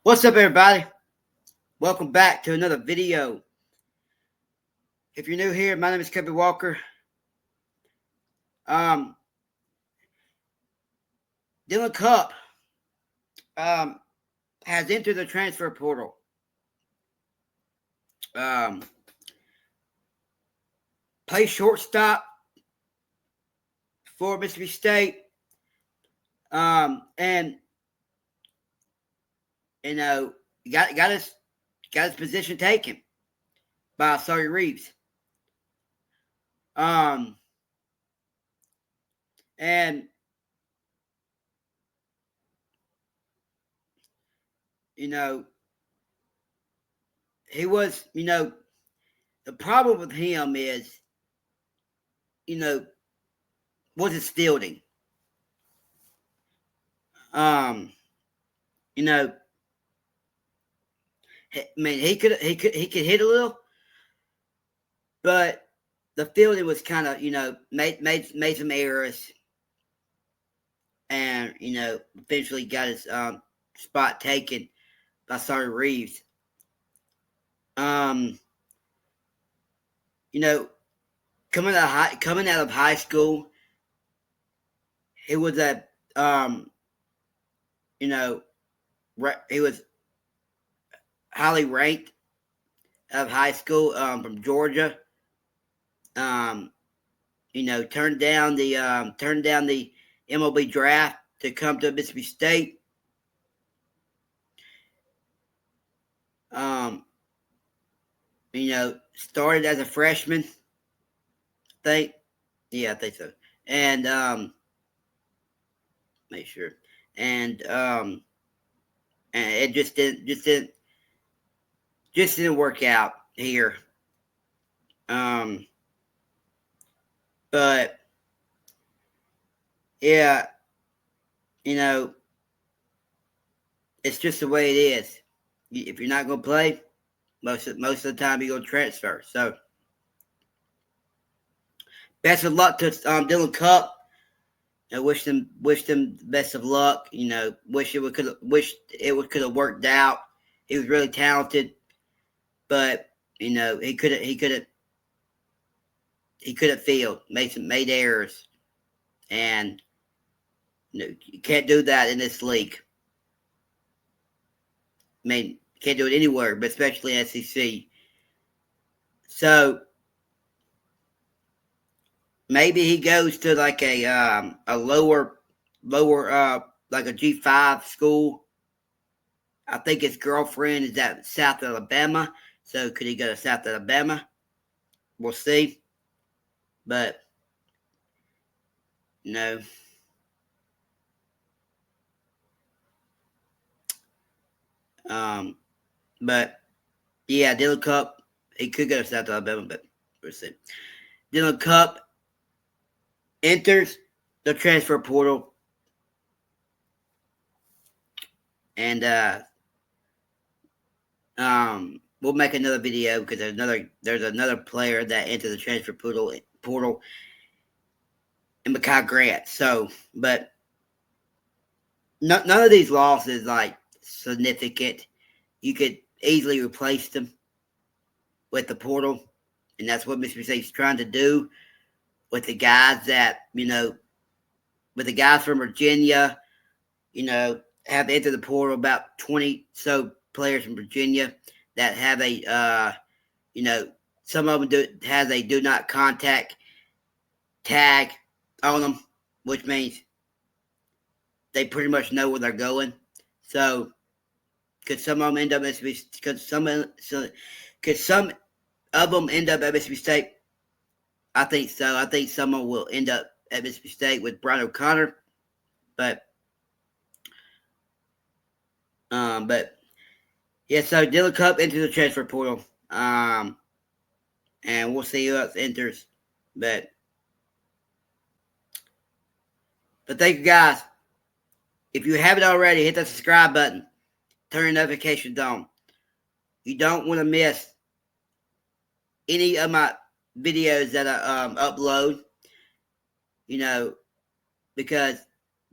What's up, everybody? Welcome back to another video. If you're new here, my name is Kevin Walker. Dylan Cupp has entered the transfer portal. Plays shortstop for Mississippi State. And you know, got his position taken by Sorry Reeves. And you know, he was, the problem with him is, was his fielding. I mean, he could hit a little, but the fielding was kind of, made some errors, and eventually got his spot taken by Sorry Reeves. Coming out of high school, he was he was highly ranked out of high school from Georgia. Turned down the MLB draft to come to Mississippi State. Started as a freshman. I think so. And make sure. And it just didn't work out here. But yeah, it's just the way it is. If you're not gonna play, most of the time you're gonna transfer. So best of luck to Dylan Cupp. I wish them the best of luck. Wish it could have worked out. He was really talented, but he could have failed, made errors, and you can't do that in this league. I mean, you can't do it anywhere, but especially in SEC. So maybe he goes to like a lower like a G5 school. I think his girlfriend is at South Alabama. So could he go to South Alabama? We'll see. But no. But yeah, Dylan Cupp, he could go to South Alabama, but we'll see. Dylan Cupp enters the transfer portal, and we'll make another video because there's another player that entered the transfer portal in Mekhi Grant. So, but none of these losses like significant. You could easily replace them with the portal, and that's what Mississippi State's trying to do with the guys that with the guys from Virginia, have entered the portal. About 20 so players from Virginia that have a some of them has a do not contact tag on them, which means they pretty much know where they're going. So could some of them end up at Mississippi? Could some of them end up at Mississippi State? I think so. I think some of them will end up at Mississippi State with Brian O'Connor, but yeah. So Dylan Cupp into the transfer portal, and we'll see who else enters. But thank you guys. If you haven't already, hit that subscribe button. Turn notifications on. You don't want to miss any of my videos that I upload, because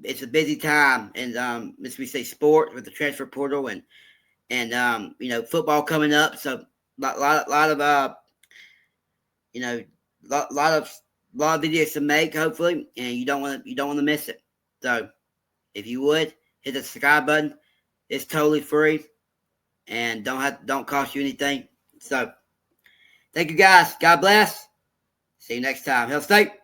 it's a busy time in Mississippi State sports with the transfer portal, and and football coming up, so lot of you know lot of videos to make, hopefully, and you don't want to miss it. So if you would hit the subscribe button, it's totally free and don't cost you anything. So thank you guys. God bless. See you next time. Health State.